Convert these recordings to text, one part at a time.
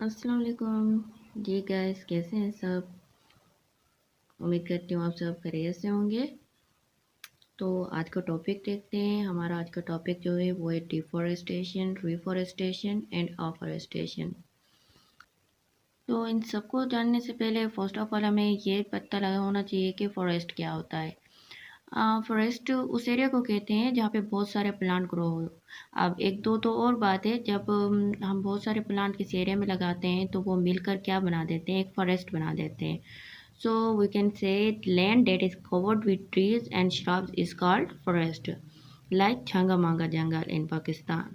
अस्सलाम वालेकुम जी गाइस, कैसे हैं सब। उम्मीद करती हूँ आप सब खैरियत से होंगे। तो आज का टॉपिक देखते हैं। हमारा आज का टॉपिक जो है वो है डिफॉरेस्टेशन, रिफॉरेस्टेशन एंड अफॉरेस्टेशन। तो इन सबको जानने से पहले फर्स्ट ऑफ ऑल हमें ये पता लगा होना चाहिए कि फॉरेस्ट क्या होता है। फॉरेस्ट उस एरिया को कहते हैं जहाँ पे बहुत सारे प्लांट ग्रो हो। अब एक दो तो और बात है, जब हम बहुत सारे प्लांट किसी एरिया में लगाते हैं तो वो मिलकर क्या बना देते हैं, एक फॉरेस्ट बना देते हैं। So we can say land that is covered with trees and shrubs is called forest, like Changamanga jungle in Pakistan.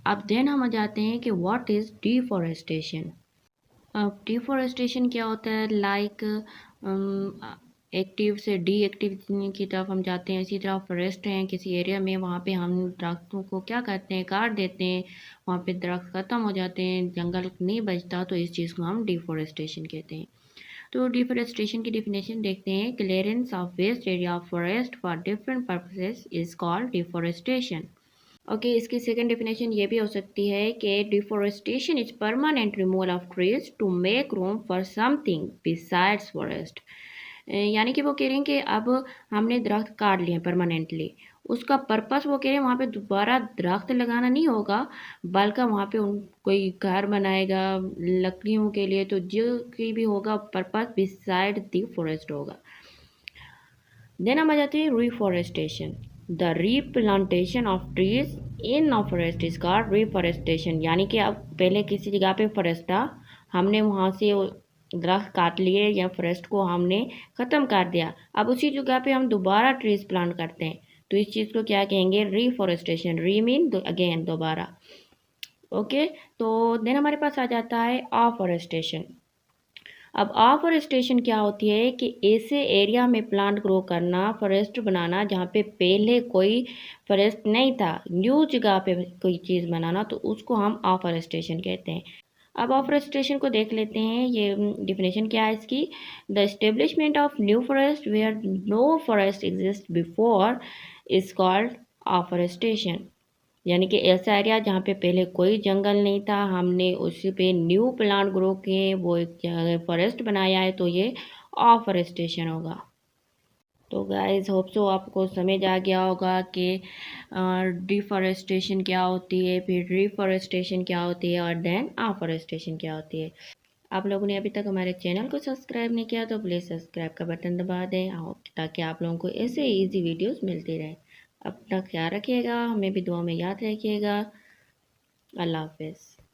अब देन हम आ जाते हैं कि what is deforestation। अब डिफॉरेस्टेशन क्या होता है, लाइक एक्टिव से डी एक्टिव की तरफ हम जाते हैं। इसी तरह फॉरेस्ट हैं किसी एरिया में, वहाँ पे हम दरख्तों को क्या करते हैं, काट देते हैं। वहाँ पे दरख्त ख़त्म हो जाते हैं, जंगल नहीं बचता, तो इस चीज़ को हम डिफॉरेस्टेशन कहते हैं। तो डिफॉरेस्टेशन की डिफिनेशन देखते हैं। Clearance of waste area of forest for different purposes is called deforestation. Okay, इसकी सेकंड डेफिनेशन ये भी हो सकती है कि deforestation is permanent removal of trees to make room for something besides forest. यानी कि वो कह रहे हैं कि अब हमने दरख्त काट लिए परमानेंटली, उसका पर्पस वो कह रहे हैं वहाँ पे दोबारा दरख्त लगाना नहीं होगा, बल्कि वहाँ पे उन कोई घर बनाएगा लकड़ियों के लिए, तो जो की भी होगा पर्पस बिसाइड द फॉरेस्ट होगा। देन हम आ जाते हैं reforestation. The replantation of trees in a forest is called reforestation. यानी कि अब पहले किसी जगह पे फॉरेस्ट था, हमने वहाँ से दरख्त काट लिए या फॉरेस्ट को हमने ख़त्म कर दिया, अब उसी जगह पे हम दोबारा ट्रीज प्लांट करते हैं, तो इस चीज़ को क्या कहेंगे, रिफॉरेस्टेशन। री मीन अगेन, दोबारा। ओके, तो देन हमारे पास आ जाता है अफॉरेस्टेशन। अब अफॉरेस्टेशन क्या होती है कि ऐसे एरिया में प्लांट ग्रो करना, फॉरेस्ट बनाना जहाँ पे पहले कोई फॉरेस्ट नहीं था, न्यू जगह पे कोई चीज़ बनाना, तो उसको हम अफॉरेस्टेशन कहते हैं। अब अफॉरेस्टेशन को देख लेते हैं, ये डिफिनेशन क्या है इसकी। The establishment of new forest where no forest exist before is called afforestation. यानी कि ऐसा एरिया जहाँ पे पहले कोई जंगल नहीं था, हमने उसी पे न्यू प्लांट ग्रो किए, वो एक फॉरेस्ट बनाया है, तो ये अफॉरेस्टेशन होगा। तो गाइस होप सो आपको समझ आ गया होगा कि डिफॉरेस्टेशन क्या होती है, फिर रिफॉरेस्टेशन क्या होती है, और देन अफॉरेस्टेशन क्या होती है। आप लोगों ने अभी तक हमारे चैनल को सब्सक्राइब नहीं किया तो प्लीज़ सब्सक्राइब का बटन दबा दें, ताकि आप लोगों को ऐसे इजी वीडियोस मिलती रहें। अपना ख्याल रखिएगा, हमें भी दुआ में याद रखिएगा। अल्लाह हाफिज़।